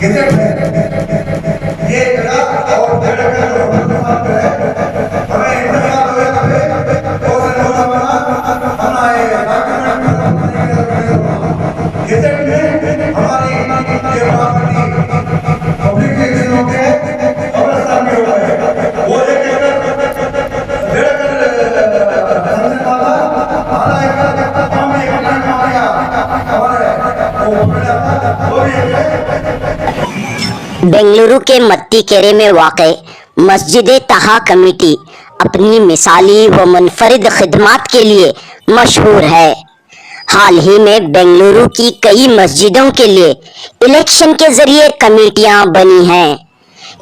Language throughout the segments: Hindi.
गेजेट है, ये जगह और जगह का जो है हमें इंतजार होगा पे और नौजवान हम आए गेजेट में हमारी ये प्रॉपर्टी पब्लिक एक्शन के अवस्था में हुआ है। वो एक बेंगलुरु के मत्तीकेरे में वाक़े मस्जिद तहा कमेटी अपनी मिसाली व मुनफरिद खिदमात के लिए मशहूर है। हाल ही में बेंगलुरु की कई मस्जिदों के लिए इलेक्शन के जरिए कमेटियां बनी हैं।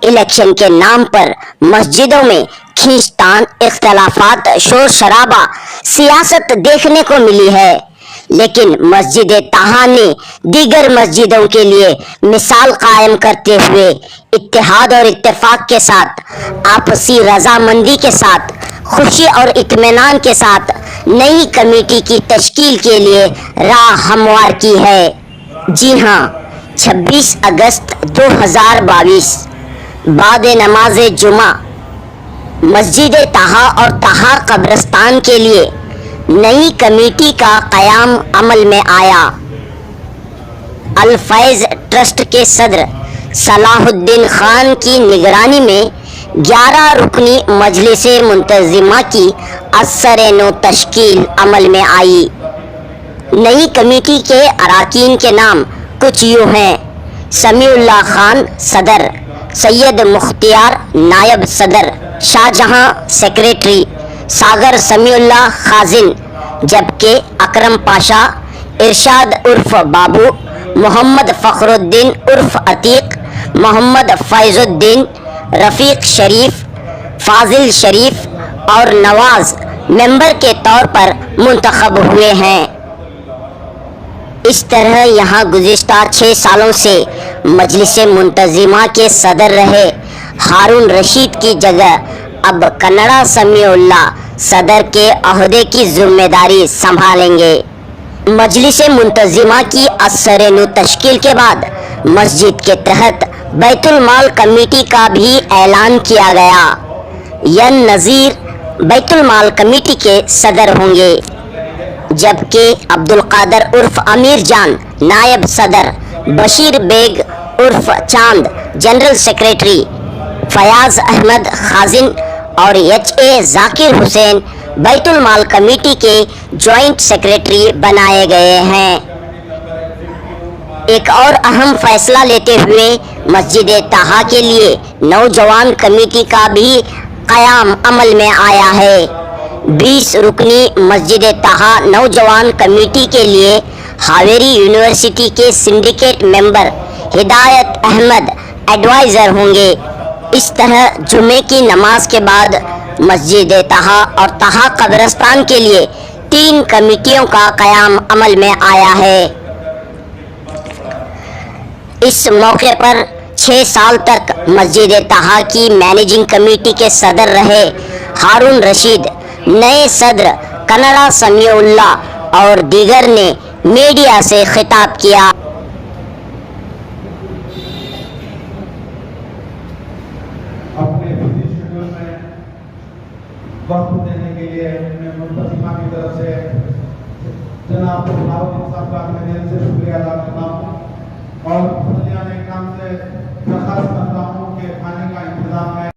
इलेक्शन के नाम पर मस्जिदों में खींचतान, इख्तलाफात, शोर शराबा, सियासत देखने को मिली है, लेकिन मस्जिद तहा ने दीगर मस्जिदों के लिए मिसाल कायम करते हुए इत्तेहाद और इत्तेफाक के साथ, आपसी रजामंदी के साथ, खुशी और इत्मीनान के साथ नई कमेटी की तश्कील के लिए राह हमवार की है। जी हाँ, 26 अगस्त 2022 बाद नमाज जुमा मस्जिद तहा और तहा कब्रिस्तान के लिए नई कमेटी का कयाम अमल में आया। अल फैज़ ट्रस्ट के सदर सलाहुद्दीन खान की निगरानी में 11 रुकनी मजलिस मुंतजिमा की असर-ए-नौ तश्कील अमल में आई। नई कमेटी के अराकीन के नाम कुछ यूँ हैं: समीउल्लाह खान सदर, सैयद मुख्तियार नायब सदर, शाहजहां सेक्रेटरी, सागर समीउल्लाह खाजिन, जबकि अकरम पाशा, इरशाद उर्फ बाबू, मोहम्मद फ़खरुद्दीन उर्फ अतीक, मोहम्मद फैजुद्दीन, रफ़ीक शरीफ, फाजिल शरीफ और नवाज मेंबर के तौर पर मुंतखब हुए हैं। इस तरह यहाँ गुज़िश्ता 6 सालों से मजलिस मुंतजिमा के सदर रहे हारून रशीद की जगह अब कन्नड़ा समीउल्लाह सदर के अहदे की जिम्मेदारी संभालेंगे। मजलिस मुंतजिमा की असर-ए-नौ तश्कील के बाद मस्जिद के तहत बैतुल माल कमेटी का भी ऐलान किया गया। यन नज़ीर बैतुल माल कमेटी के सदर होंगे, जबकि अब्दुल कादर उर्फ अमीर जान नायब सदर, बशीर बेग उर्फ चांद जनरल सेक्रेटरी, फयाज अहमद खाजिन और एच.ए. जाकिर हुसैन बैतुल माल कमेटी के जॉइंट सेक्रेटरी बनाए गए हैं। एक और अहम फैसला लेते हुए मस्जिद तहा के लिए नौजवान कमेटी का भी क़याम अमल में आया है। 20 रुकनी मस्जिद तहा नौजवान कमेटी के लिए हावेरी यूनिवर्सिटी के सिंडिकेट मेंबर हिदायत अहमद एडवाइज़र होंगे। इस तरह जुमे की नमाज के बाद मस्जिद तहा और तहा कब्रिस्तान के लिए 3 कमेटियों का क़याम अमल में आया है। इस मौके पर 6 साल तक मस्जिद तहा की मैनेजिंग कमेटी के सदर रहे हारून रशीद, नए सदर कन्नड़ा समीउल्लाह और दीगर ने मीडिया से खिताब किया। वक्त देने के लिए मैं मुंतजिमा की तरफ से जनाब सलाहुद्दीन साहब का मैं दिल से शुक्रिया अदा करता हूँ और फजलियाने काम से दरख्वास्त करता हूँ कि खाने का इंतजाम है।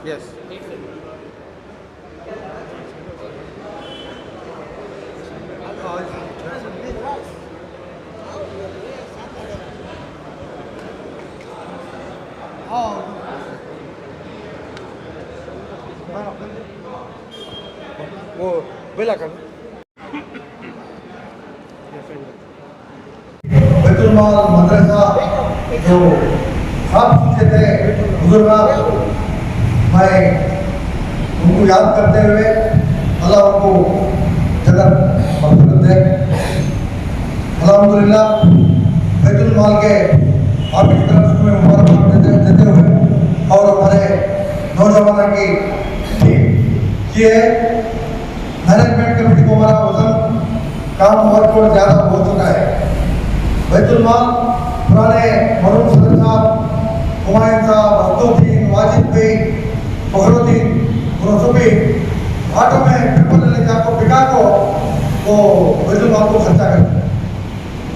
यस वो बेला कर बैतुल माल मदरसा जो आप पूछे थे बुजुर्गा, मैं उनको याद करते हुए अल्लाह उनको जन्नत मग़फ़िरत दे। अल्हम्दुलिल्लाह बैतुल माल के आपकी तरफ से मुबारकबाद देते हुए और हमारे नौजवानों की टीम ये मैनेजमेंट कमेटी को हमारा वजन काम वर्कलोड ज़्यादा हो चुका है। बैतुल माल पुराने मरून सदर साहब, हुमायूं साहब, अब्दुद्दीन, वाजिद भाई, फखरुद्दीन, मुनसुबी ऑटो में पेपर ले जाकर बिका को वो बैतुल माल को खर्चा करते हैं।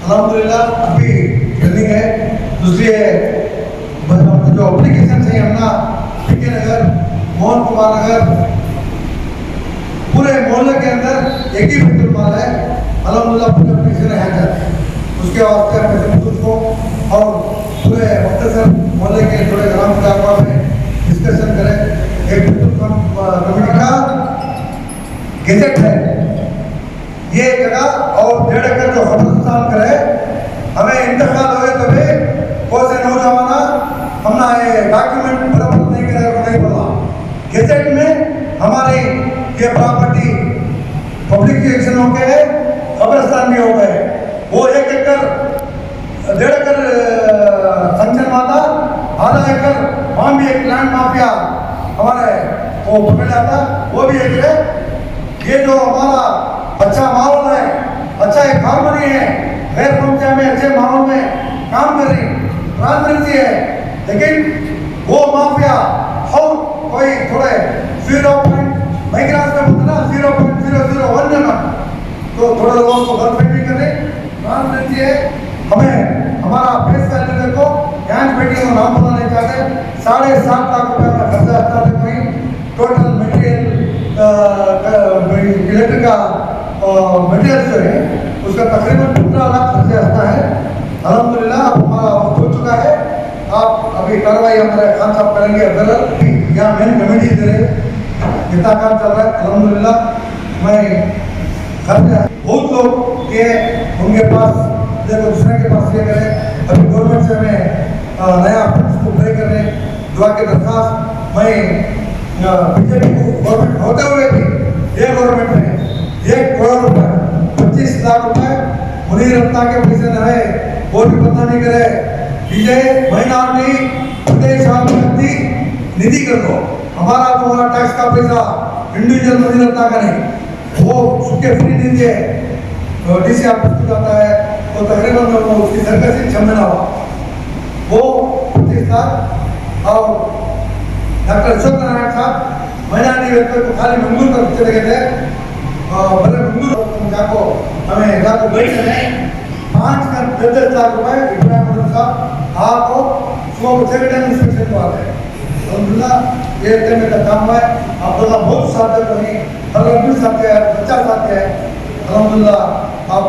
अल्हम्दुलिल्लाह अभी ट्रेनिंग है। दूसरी है जो एप्लीकेशन है अपना पीके नगर, मोहन कुमार नगर, पूरे मोहल्ले के अंदर एक ही बैतुल माल है। अल्हम्दुलिल्लाह पूरे एप्लीकेशन है जाते हैं। उसके वास्ते को और पूरे मुख्तसर मोहल्ले के थोड़े ग्राम पंचायत में डिस्कशन करें। एक कमेटी का गेजेट है ये जगह और 1.5 एकड़ जो खबरस्तान करे हमें इंतकाल हो तभी कौन से नौजवान हमने ये डॉक्यूमेंट बराबर नहीं करे नहीं बोला गेजेट में हमारी ये प्रॉपर्टी पब्लिक एक्शन हो गए है, खबरस्तान भी हो गए। वो 1 एकड़ 1.5 एकड़ संचन माता, आधा एकड़ वहाँ भी एक लैंड माफिया हमारे वो पकड़ जाता, वो भी एक है। ये जो हमारा अच्छा माहौल है, अच्छा एक हारमोनी है, गैर पंचायत में अच्छे माहौल में काम कर रही ट्रांसपेरेंसी है, लेकिन वो माफिया और कोई थोड़े 0.001 तो थोड़े लोगों को गलतफहमी कर रहे ट्रांसपेरेंसी है। हमें हमारा फेस वैल्यू देखो, यहाँ बेटी को नाम पता नहीं चाहते। 7.5 लाख रुपए का खर्चा आता है। कहीं टोटल मटेरियल इलेक्ट्रिक का मटेरियल जो है उसका तकरीबन 15 लाख खर्चा आता है। अल्हम्दुलिल्लाह अब हमारा वक्त हो चुका है। आप अभी कार्रवाई हमारे खान साहब करेंगे। अगर यहाँ मेन कमेटी दे रहे कितना काम चल रहा है अल्हम्दुलिल्लाह मैं बहुत लोग के उनके पास देखो दूसरे के पास ये करें। अभी गवर्नमेंट से हमें नया को ट्राई कर रहे दुआ के दरखास्त मैं बीजेपी को गवर्नमेंट होते हुए भी ये गवर्नमेंट में 1 करोड़ रुपए 25 लाख रुपए मुनीर रत्ना के पैसे न है वो भी पता नहीं करे। विजय माइनॉरिटी प्रदेश निधि कर दो। हमारा तुम्हारा टैक्स का पैसा इंडिविजुअल मुनीर रत्ना का नहीं, वो सुखे फ्री निधि है डीसी ऑफिस को जाता है। तो तकरीबन उसकी सरकसी 6 महीना हुआ वो 25 लाख। और डॉक्टर अशोक नारायण साहब माइनॉरिटी वेलफेयर को खाली मंजूर कर चले गए थे। भले मंजूर जाको हमें जाको बैठ रहे 5 का 10 लाख रुपए इब्राहिम साहब आपको सुबह सेकेंड टाइम इंस्पेक्शन को आते हैं। अल्हम्दुलिल्लाह ये दिन का काम है। आप लोग बहुत साथ रही हर भी साथ है, बच्चा साथ है। अल्हम्दुलिल्लाह आप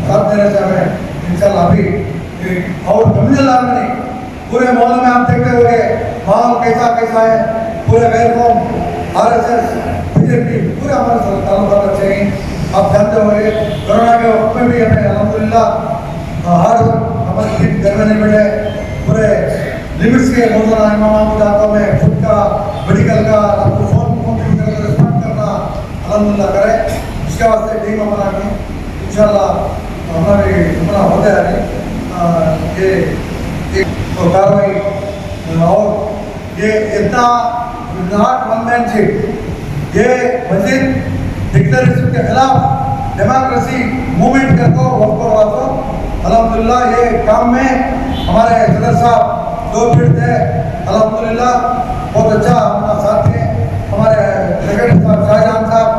साथ देने से हमें इंशाल्लाह अभी और कम्युनल नहीं पूरे मोहल्ले में आप देखते होंगे माहौल कैसा कैसा है। पूरे गैर कौम RSS बीजेपी पूरे हमारे साथ ताल्लुकात अच्छे हैं। आप जानते होंगे कोरोना के वक्त में भी हमें अल्हम्दुलिल्लाह हर वक्त हमारी टीम घर में नहीं बैठे। पूरे लिमिट्स के मौजूदा इमाम जाता में खुद का मेडिकल का आपको फोन रिस्पॉन्ड करना अल्हम्दुलिल्लाह करे। इसके वास्ते टीम हमारा इंशाल्लाह हमारे अपना होता है ये तो कार्रवाई और ये इतना नॉट वन मैन शिप ये मस्जिद डिक्टेटरशिप के खिलाफ डेमोक्रेसी मूवमेंट करको वक्त वालों अल्हम्दुलिल्लाह ये काम में हमारे सदर साहब 2 फीट थे। अल्हम्दुलिल्लाह बहुत अच्छा अपना साथ थे। हमारे सेक्रेटरी साहब शाहजहां साहब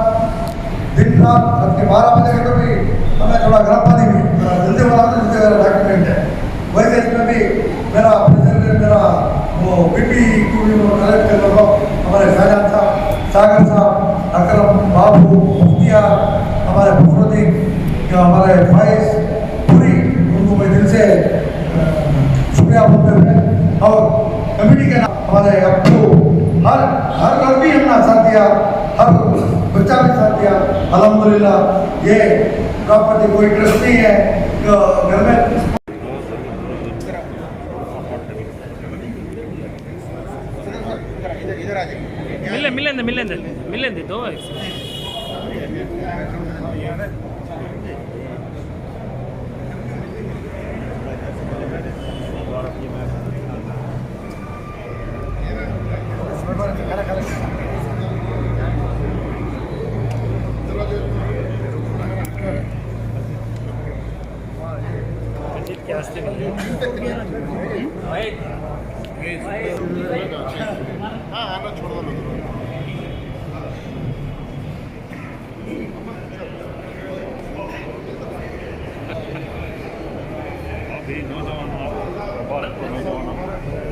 दिन रात रात के 12 बजे के भी हमें थोड़ा गर्म पानी भी जल्दी वाला डॉक्यूमेंट है। वैसे इसमें भी मेरा वो बीपी को भी कलेक्ट कर लो। हमारे शाहजहां साहब, सागर साहब, अकरम बाबू, मुफ्तिया, हमारे फखरुद्दीन, हमारे फाइज पूरी उनको मैं दिल से शुक्रिया बोलते हुए और कमेटी के नाम हमारे आपको हर लड़की हमने साथ दिया, हर बच्चा भी साथ दिया। अल्हम्दुलिल्लाह ये प्रॉपर्टी कोई ट्रस्ट नहीं है घर में मिलेंगे 2 अल्हम्दुलिल्लाह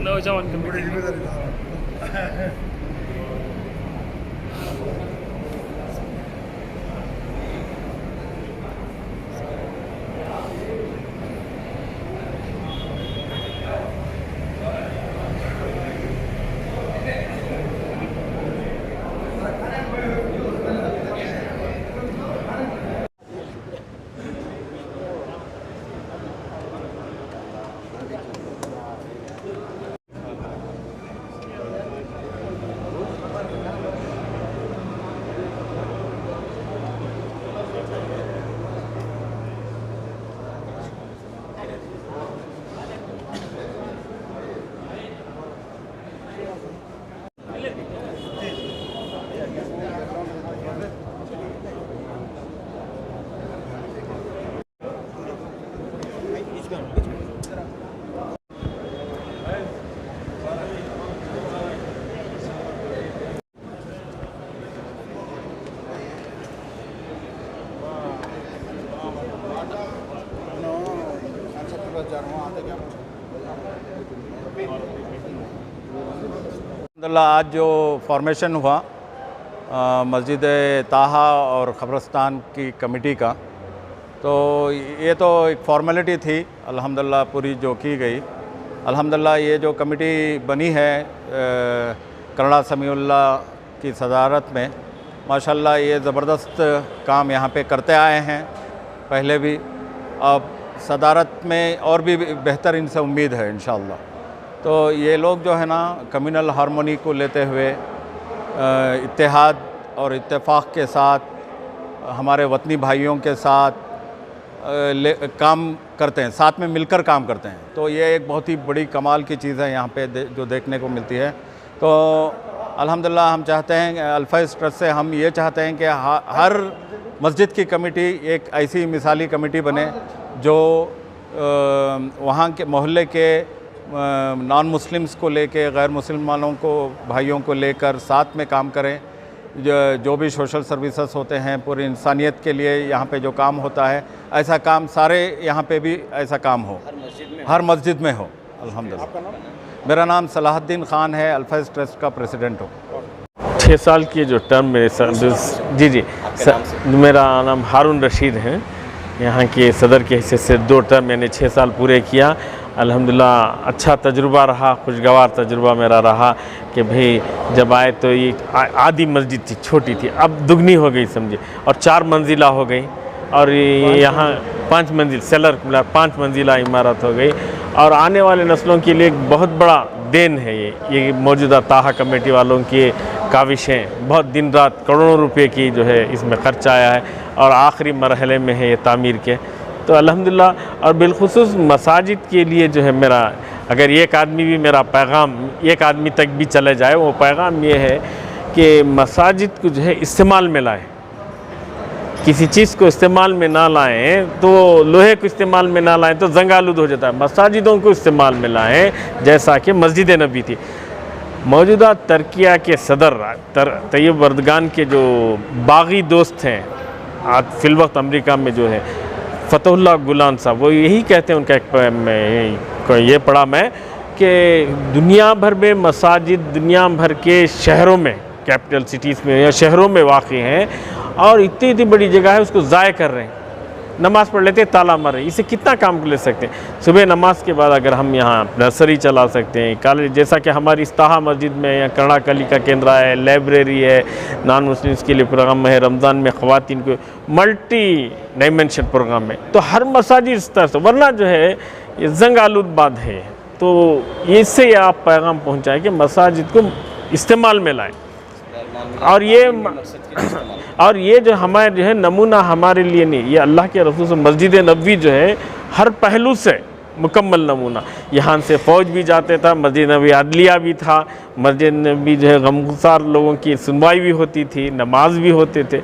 नौजवान कमेटी आज जो फॉर्मेशन हुआ मस्जिद ताहा और ख़बरस्तान की कमेटी का, तो ये तो एक फ़ॉर्मेलिटी थी अल्हम्दुलिल्लाह पूरी जो की गई। अल्हम्दुलिल्लाह ये जो कमेटी बनी है करड़ा समीउल्लाह की सदारत में, माशाल्लाह ये ज़बरदस्त काम यहाँ पे करते आए हैं पहले भी, अब सदारत में और भी बेहतर इनसे उम्मीद है इंशाअल्लाह। तो ये लोग जो है ना कम्युनल हारमोनी को लेते हुए इत्तेहाद और इत्तेफाक के साथ हमारे वतनी भाइयों के साथ काम करते हैं, साथ में मिलकर काम करते हैं। तो ये एक बहुत ही बड़ी कमाल की चीज़ है यहाँ पे जो देखने को मिलती है। तो अल्हम्दुलिल्लाह हम चाहते हैं अल-फैज़ ट्रस्ट से हम ये चाहते हैं कि हर मस्जिद की कमेटी एक ऐसी मिसाली कमेटी बने जो वहाँ के मोहल्ले के नॉन मुस्लिम्स को लेके, गैर मुसलमानों को, भाइयों को लेकर साथ में काम करें। जो भी सोशल सर्विसेज होते हैं पूरी इंसानियत के लिए यहाँ पे जो काम होता है, ऐसा काम सारे यहाँ पे भी ऐसा काम हो, हर मस्जिद में हो। अल्हम्दुलिल्लाह। मेरा नाम सलाहुद्दीन ख़ान है, अल-फैज़ ट्रस्ट का प्रेसिडेंट हूँ। 6 साल की जो टर्म मेरे जी मेरा नाम हारून रशीद है। यहाँ के सदर के हिस्से से 2 टर्म मैंने 6 साल पूरे किया। अल्हम्दुलिल्लाह अच्छा तजुर्बा रहा, खुशगवार तजुर्बा मेरा रहा कि भाई जब आए तो ये आधी मस्जिद थी, छोटी थी, अब दुगनी हो गई समझे, और 4 मंजिला हो गई, और यहाँ 5 मंजिल सेलर मिला 5 मंजिला इमारत हो गई। और आने वाले नस्लों के लिए एक बहुत बड़ा देन है ये मौजूदा ताहा कमेटी वालों की काविशें, बहुत दिन रात करोड़ों रुपए की जो है इसमें खर्चा आया है, और आखिरी मरहले में है ये तामीर के। तो अल्हम्दुलिल्लाह। और बिलखुसूस मसाजिद के लिए जो है मेरा, अगर एक आदमी भी मेरा पैगाम एक आदमी तक भी चले जाए, वो पैगाम ये है कि मसाजिद को जो है इस्तेमाल में लाएँ। किसी चीज़ को इस्तेमाल में ना लाएँ तो लोहे को इस्तेमाल में ना लाएँ तो जंगालूद हो जाता है। मसाजिदों को इस्तेमाल में लाएँ, जैसा कि मस्जिद नबी थी। मौजूदा तरकिया के सदर तैयब वर्दगान के जो बागी दोस्त हैं आज फिलवक्त अमेरिका में जो है फ़तहुल्लाह गुलान साहब, वो यही कहते हैं, उनका एक ये पढ़ा मैं कि दुनिया भर में मसाजिद दुनिया भर के शहरों में, कैपिटल सिटीज़ में या शहरों में वाक़ हैं, और इतनी बड़ी जगह है उसको ज़ाय कर रहे हैं। नमाज़ पढ़ लेते ताला मार रहे हैं, इससे कितना काम ले सकते हैं। सुबह नमाज के बाद अगर हम यहाँ नर्सरी चला सकते हैं, कॉलेज, जैसा कि हमारी इस्ताहा मस्जिद में या करड़ा कली का केंद्र है, लाइब्रेरी है, नॉन मुस्लिम्स के लिए प्रोग्राम है, रमज़ान में ख़वातीन को मल्टी डायमेंशन प्रोग्राम है। तो हर मसाजिद इस तरह से, वरना जो है ये जंग आलूदबाद है। तो इससे आप पैगाम पहुँचाएँ कि मसाजिद को इस्तेमाल में लाएँ। और ये जो हमारे जो है नमूना हमारे लिए नहीं, ये अल्लाह के रसूल से मस्जिद नबवी जो है हर पहलू से मुकम्मल नमूना। यहाँ से फ़ौज भी जाते था, मस्जिद नबी अदलिया भी था, मस्जिद नबी जो है गमगुसार लोगों की सुनवाई भी होती थी, नमाज भी होते थे।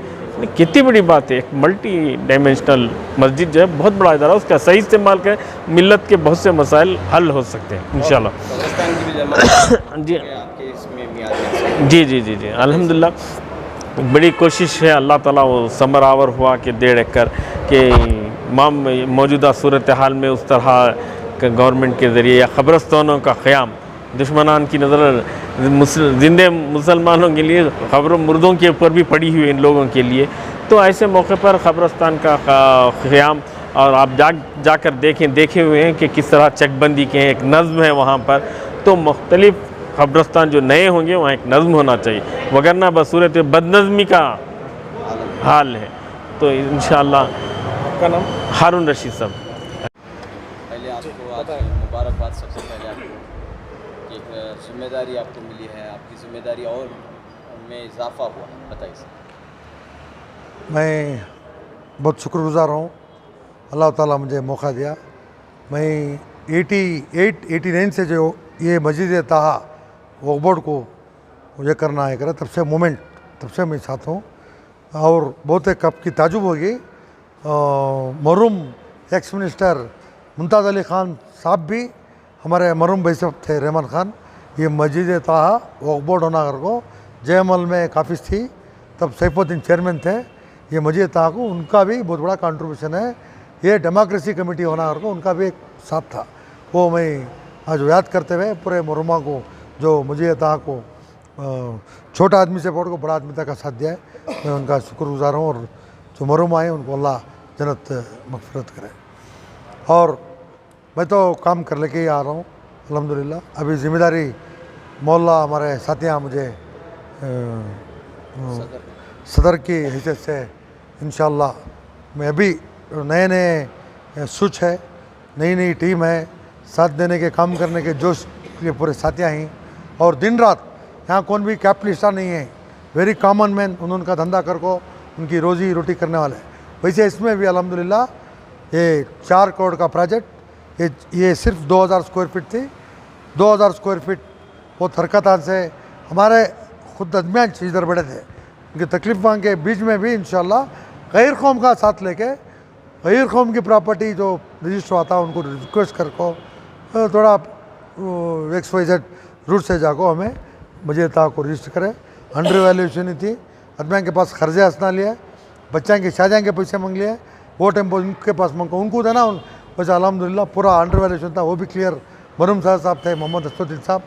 कितनी बड़ी बात है, एक मल्टी डायमेंशनल मस्जिद जो है बहुत बड़ा इदारा, उसका सही इस्तेमाल करें, मिल्लत के बहुत से मसाइल हल हो सकते हैं इंशाल्लाह। जी अल्हम्दुलिल्लाह बड़ी कोशिश है, अल्लाह ताला वो समर आवर हुआ कि 1.5 एकड़ के मौजूदा सूरत हाल में उस तरह गवर्नमेंट के ज़रिए या क़ब्रस्तानों का क़याम दुश्मनान की नज़र ज़िंदे मुसलमानों के लिए ख़बरों मुर्दों के ऊपर भी पड़ी हुई इन लोगों के लिए। तो ऐसे मौके पर क़ब्रस्तान का क़याम और आप जाकर देखे हुए हैं कि किस तरह चकबंदी के एक नज़्म है वहाँ पर। तो मुख्तलिफ़ क़ब्रस्तान जो नए होंगे वहाँ एक नज़्म होना चाहिए, वगरना बसूरत बदनज़मी का हाल है। तो इंशाअल्लाह। आपका नाम? हारून रशीद साहब। पहले आपको आज मुबारकबाद सबसे पहले आपको कि एक जिम्मेदारी आपको मिली है, आपकी ज़िम्मेदारी और में इजाफा हुआ, बताइए सर। मैं बहुत शुक्रगुज़ार हूँ, अल्लाह ताला मुझे मौका दिया। मैं 89 से जो ये मस्जिद ताहा वक्फ बोर्ड को मुझे करना है तब से मोमेंट, तब से मैं साथ हूँ। और बहुत एक आपकी ताजुब होगी, मरहूम एक्स मिनिस्टर मुमताज़ अली ख़ान साहब भी हमारे मरहूम भाई साहब थे, रहमान ख़ान। ये मस्जिद ताहा वक्फ बोर्ड होना को जयमल में काफ़ी थी, तब सैफुद्दीन चेयरमैन थे। ये मस्जिद ताहा को उनका भी बहुत बड़ा कंट्रीब्यूशन है। ये डेमोक्रेसी कमेटी होना को उनका भी एक साथ था। वो मैं आज याद करते हुए पूरे मरहुमा को जो मस्जिद ताहा को छोटा आदमी से पढ़ को बड़ा आदमी तक का साथ दिया है, मैं उनका शुक्रगुज़ार हूँ। और जो मरहुमा है उनको अल्लाह जन्नत मग़फ़िरत करे। और मैं तो काम कर लेके ही आ रहा हूँ अल्हम्दुलिल्लाह। अभी ज़िम्मेदारी मौला हमारे साथियाँ मुझे सदर की हैसियत से इंशाअल्लाह मैं अभी नए स्विच है, नई टीम है, साथ देने के काम करने के जोश के पूरे साथियाँ ही। और दिन रात यहाँ कौन भी कैपिटलिस्टा नहीं है, वेरी कॉमन मैन, उनका धंधा कर को उनकी रोज़ी रोटी करने वाले। वैसे इसमें भी अल्हम्दुलिल्लाह ये 4 करोड़ का प्रोजेक्ट, ये सिर्फ 2000 स्क्वायर फीट थी। 2000 स्क्वायर फीट बहुत हरकत से हमारे खुद दरमियान इधर बड़े थे, उनकी तकलीफ़ों के बीच में भी इंशाअल्लाह गैर कौम का साथ लेके गैर कौम की प्रॉपर्टी जो रजिस्टर हुआ था उनको रिक्वेस्ट कर को थोड़ा XYZ रूट से जाको हमें मस्जिद ताहा को रजिस्टर करे। अंडर वैल्यूएशन ही थी, आदमियों के पास खर्चे हंसना लिया, बच्चों की शादियों के पैसे मांग लिए, वो टेम्पो उनके पास मांगो उनको देना वैसे अल्हम्दुलिल्लाह पूरा अंडर वैल्यूएशन था, वो भी क्लियर। मरहूम साहब थे मोहम्मद असदुद्दीन साहब,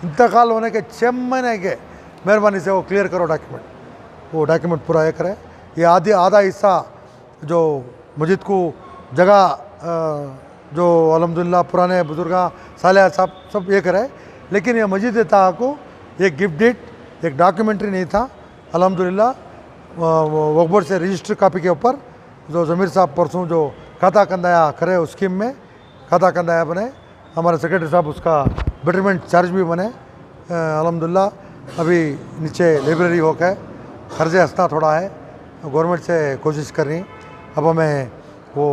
इंतकाल होने के 6 महीने के मेहरबानी से वो क्लियर करो डॉक्यूमेंट, वो डॉक्यूमेंट पूरा ये करे। ये आधा हिस्सा जो मस्जिद को जगह जो अल्हम्दुलिल्लाह पुराने बुजुर्गा साले साहब सब ये करे। लेकिन ये मस्जिद ताहा को एक गिफ्ट डेट, एक डॉक्यूमेंट्री नहीं था अल्हम्दुलिल्लाह। वक्फ बोर्ड से रजिस्टर कॉपी के ऊपर जो ज़मीर साहब परसों जो खाता कंदाया करे उस स्कीम में खाता कंदाया बने, हमारे सेक्रेटरी साहब उसका बेटरमेंट चार्ज भी बने अल्हम्दुलिल्लाह। अभी नीचे लाइब्रेरी हो के खर्चे हंसना थोड़ा है, गवर्नमेंट से कोशिश कर रही। अब हमें वो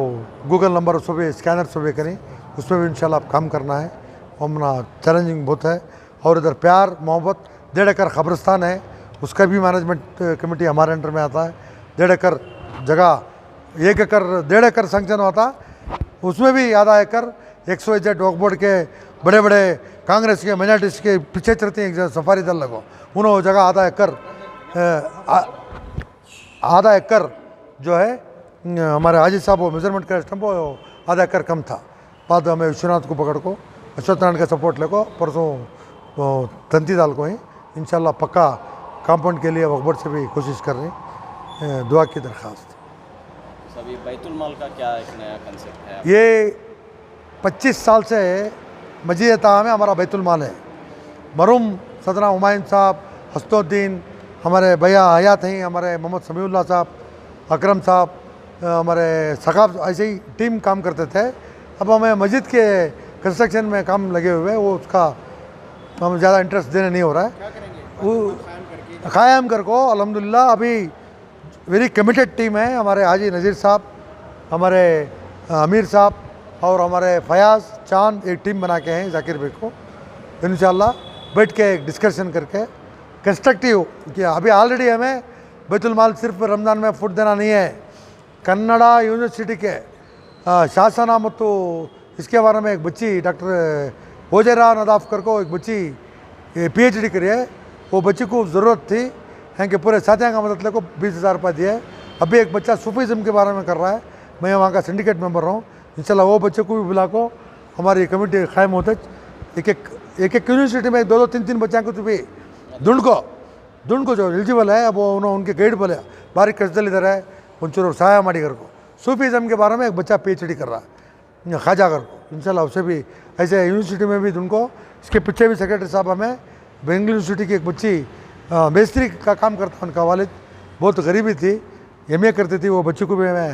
गूगल नंबर उसको भी स्कैनर से भी करें, उसमें भी इंशाल्लाह आप काम करना है। हमना चैलेंजिंग बहुत है। और इधर प्यार मोहब्बत 1.5 एकड़ क़ब्रिस्तान है, उसका भी मैनेजमेंट कमेटी हमारे अंडर में आता है। 1.5 एकड़ जगह 1 एकड़ 1.5 एकड़ सैंक्शन होता, उसमें भी आधा एकड़ XYZ वक्फ बोर्ड के बड़े बड़े कांग्रेस के माइनॉरिटीज़ के पीछे चलते हैं सफारी दल लगो, उन्होंने जगह आधा एकड़ जो है हमारे हाजी साहब वो मेजरमेंट का स्टम्प आधा एकड़ कम था। बाद हमें विश्वनाथ को पकड़ को अश्वत्थ नारायण का सपोर्ट लेको परसों तंती दाल को ही इंशाल्लाह पक्का कंपाउंड के लिए वक्फ बोर्ड से भी कोशिश कर रहे हैं। दुआ की दरख्वास्त। अभी बैतुल माल का क्या एक नया कंसेप्ट है? ये 25 साल से मस्जिद ताहा में हमारा बैतुल माल है। मरहूम सदना हुमायूं साहब, हसनुद्दीन हमारे भैया हयात हैं, हमारे मोहम्मद समीउल्लाह साहब, अकरम साहब, हमारे सकाब ऐसे ही टीम काम करते थे। अब हमें मस्जिद के कंस्ट्रक्शन में काम लगे हुए, वो उसका हमें ज़्यादा इंटरेस्ट देने नहीं हो रहा है। वो क़ायम कर को अल्हम्दुलिल्लाह अभी वेरी कमिटेड टीम है। हमारे हाजी नज़ीर साहब, हमारे अमीर साहब और हमारे फयाज़ चांद एक टीम बना के हैं जाकिर भाई को। इंशाल्लाह बैठ के एक डिस्कशन करके कंस्ट्रक्टिव कि अभी ऑलरेडी हमें बैतुल माल सिर्फ रमज़ान में फूड देना नहीं है, कन्नड़ा यूनिवर्सिटी के शासना ಮತ್ತು इसके बारे में एक बच्ची डॉक्टर ओजेरा नदाफकर को एक बच्ची PhD करी है, वो बच्ची को ज़रूरत थी हैं कि पूरे साथियों का मदद लेको 20,000 रुपये दिए। अभी एक बच्चा सूफीज़म के बारे में कर रहा है, मैं वहाँ का सिंडिकेट मेंबर हूँ। इंशाल्लाह वो बच्चे को भी बुला को हमारी कमेटी कायम होते एक एक यूनिवर्सिटी में 2-2 3-3 बच्चों को तो भी ದುಂಡು जो एलिजिबल है अब वो उनके गाइड बोले बारी कस्दल इधर है उनचूर सहाय माड़ीगर को सूफीज़म के बारे में एक बच्चा PhD कर रहा है खाजागर को इंशाल्लाह उससे भी ऐसे यूनिवर्सिटी में भी उनको इसके पीछे भी सेक्रेटरी साहब हमें बेंगलुरु यूनिवर्सिटी की एक बच्ची मिस्त्री का काम करता उनका वालिद बहुत गरीबी थी MA करती थी वो बच्ची को भी मैं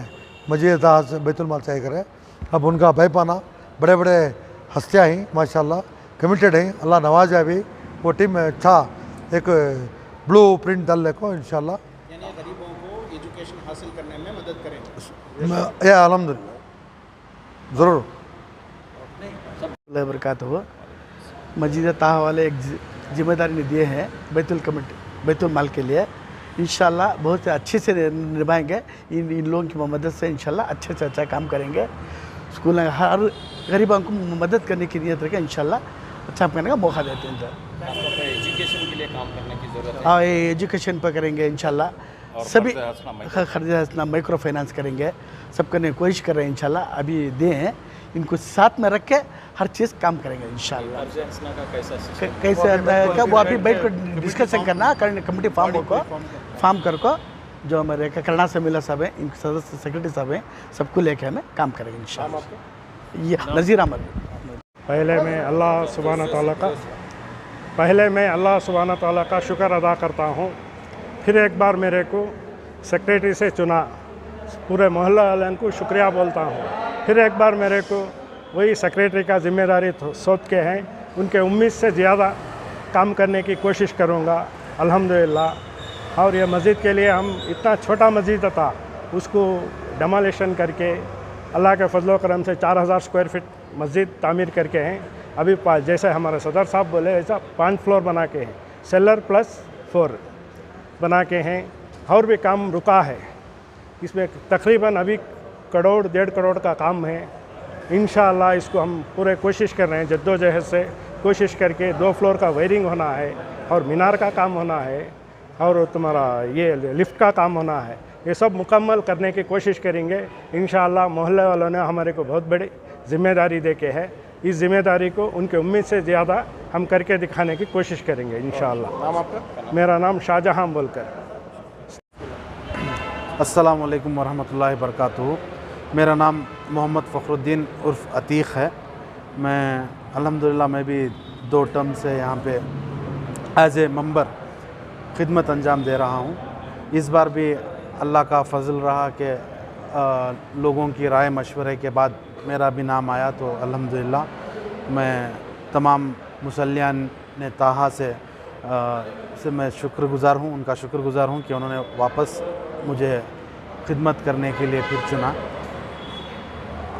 मस्जिद ताहा से बैतुल माल से करे अब उनका भाई पाना बड़े बड़े हस्तियाँ ही माशाल्लाह कमिटेड हैं अल्लाह नवाजा भी वो टीम में अच्छा एक ब्लू प्रिंट डालने को इंशाल्लाह यानी गरीबों को एजुकेशन हासिल करने में मदद करेंगे। या अल्हम्दुलिल्लाह ज़रूर बरकत हो। मस्जिद ताहा वाले एक जिम्मेदारी ने दिए हैं बैतुल माल के लिए, इंशाल्लाह बहुत अच्छे से निभाएंगे। इन लोगों की मदद से इंशाल्लाह अच्छे से अच्छा काम करेंगे। स्कूल में हर गरीबों को मदद करने की नीयत रखें, इंशाल्लाह अच्छा करने का मौका देते हैं। एजुकेशन के लिए काम करने की ज़रूरत है। हाँ, ये एजुकेशन पर करेंगे इंशाल्लाह। सभी खर्च हंसना माइक्रो फाइनेंस करेंगे, सब करने की कोशिश कर रहे हैं इंशाल्लाह। अभी दे हैं इनको साथ में रख के हर चीज़ काम करेंगे इंशाल्लाह। कैसे वो अभी बैठ कर डिस्कशन करना कमेटी फॉर्म कर को जो हमारे करना से मिला साहब है, इनके सदस्य सेक्रेटरी साहब हैं, सबको लेके हमें काम करेंगे इंशाल्लाह। ये नज़ीर अहमद। पहले मैं अल्लाह सुब्हाना तआला का शुक्र अदा करता हूँ। फिर एक बार मेरे को सेक्रेटरी से चुना, पूरे मोहल्ला वालों को शुक्रिया बोलता हूँ। फिर एक बार मेरे को वही सेक्रेटरी का जिम्मेदारी सोच के हैं, उनके उम्मीद से ज़्यादा काम करने की कोशिश करूँगा अल्हम्दुलिल्लाह। और ये मस्जिद के लिए हम इतना छोटा मस्जिद था उसको डमोलिशन करके अल्लाह के फजल करम से 4000 स्क्वायर फीट मस्जिद तामीर करके हैं। अभी जैसे हमारे सदर साहब बोले ऐसा 5 फ्लोर बना के हैं, सेलर +4 बना के हैं। और भी काम रुका है, इसमें तकरीबन अभी 1.5 करोड़ का काम है। इंशाअल्लाह इसको हम पूरे कोशिश कर रहे हैं, जद्दोजहद से कोशिश करके 2 फ्लोर का वायरिंग होना है और मीनार का काम होना है और तुम्हारा ये लिफ्ट का काम होना है। ये सब मुकम्मल करने की कोशिश करेंगे इंशाअल्लाह। मोहल्ले वालों ने हमारे को बहुत बड़ी ज़िम्मेदारी दे के है, इस ज़िम्मेदारी को उनके उम्मीद से ज़्यादा हम करके दिखाने की कोशिश करेंगे इंशाअल्लाह। नाम आपका? मेरा नाम शाहजहां बोलकर। अस्सलामु अलैकुम वरहमतुल्लाहि वबरकातुहू। मेरा नाम मोहम्मद फ़खरुद्दीन उर्फ़ अतीक़ है। मैं अल्हम्दुलिल्लाह मैं भी 2 टर्म से यहाँ पे एज़ ए मेंबर खिदमत अंजाम दे रहा हूँ। इस बार भी अल्लाह का फ़ज़ल रहा कि लोगों की राय मशवरे के बाद मेरा भी नाम आया, तो अल्हम्दुलिल्लाह मैं तमाम मुसल्लियान ने ताहा से मैं शुक्रगुज़ार हूँ, उनका शुक्रगुज़ार हूँ कि उन्होंने वापस मुझे खिदमत करने के लिए फिर चुना।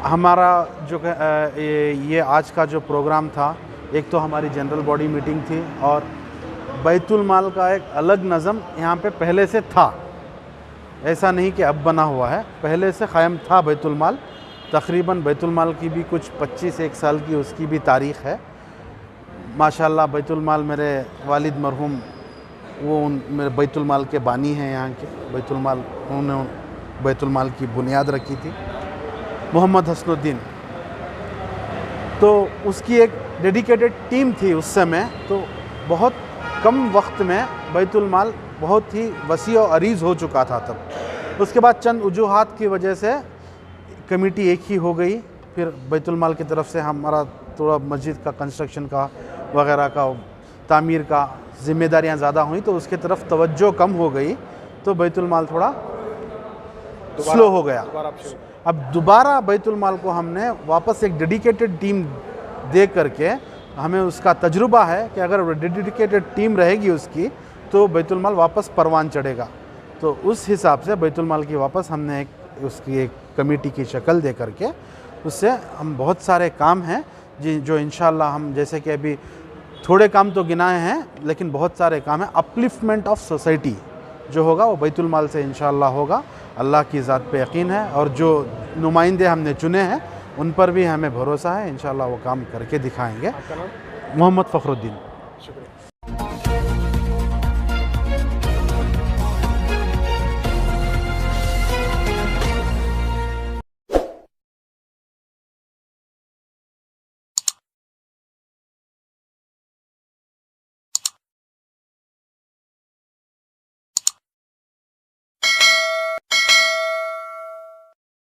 हमारा जो ये आज का जो प्रोग्राम था, एक तो हमारी जनरल बॉडी मीटिंग थी और बैतुल माल का एक अलग नज़म यहाँ पे पहले से था, ऐसा नहीं कि अब बना हुआ है, पहले से क़ायम था बैतुल माल। तकरीबन बैतुल माल की भी कुछ 25-1 साल की उसकी भी तारीख़ है माशाल्लाह। बैतुल माल मेरे वालिद मरहूम वो मेरे बैतुल माल के बानी हैं यहाँ के। बैतुल माल उन्होंने बैतुल माल की बुनियाद रखी थी, मोहम्मद हसनुद्दीन। तो उसकी एक डेडिकेटेड टीम थी उस समय। तो बहुत कम वक्त में बैतुल माल बहुत ही वसी और अरीज़ हो चुका था तब। उसके बाद चंद वजूहात की वजह से कमेटी एक ही हो गई। फिर बैतुल माल की तरफ से हमारा थोड़ा मस्जिद का कंस्ट्रक्शन का वगैरह का तामीर का ज़िम्मेदारियां ज़्यादा हुई, तो उसके तरफ तवज्जो कम हो गई, तो बैतुल माल थोड़ा स्लो हो गया। अब दोबारा बैतुल माल को हमने वापस एक डेडिकेटेड टीम दे करके, हमें उसका तजुर्बा है कि अगर डेडिकेटेड टीम रहेगी उसकी तो बैतुल माल वापस परवान चढ़ेगा। तो उस हिसाब से बैतुल माल की वापस हमने उसकी एक कमेटी की शक्ल दे करके उससे हम बहुत सारे काम हैं जो इंशाल्लाह हम जैसे कि अभी थोड़े काम तो गिनाए हैं, लेकिन बहुत सारे काम हैं। अपलिफ्टमेंट ऑफ सोसाइटी जो होगा वो बैतुल माल से इंशाल्लाह होगा। अल्लाह की ज़ात पे यकीन है और जो नुमाइंदे हमने चुने हैं उन पर भी हमें भरोसा है, इंशाल्लाह वो काम करके दिखाएंगे। मोहम्मद फ़खरुद्दीन।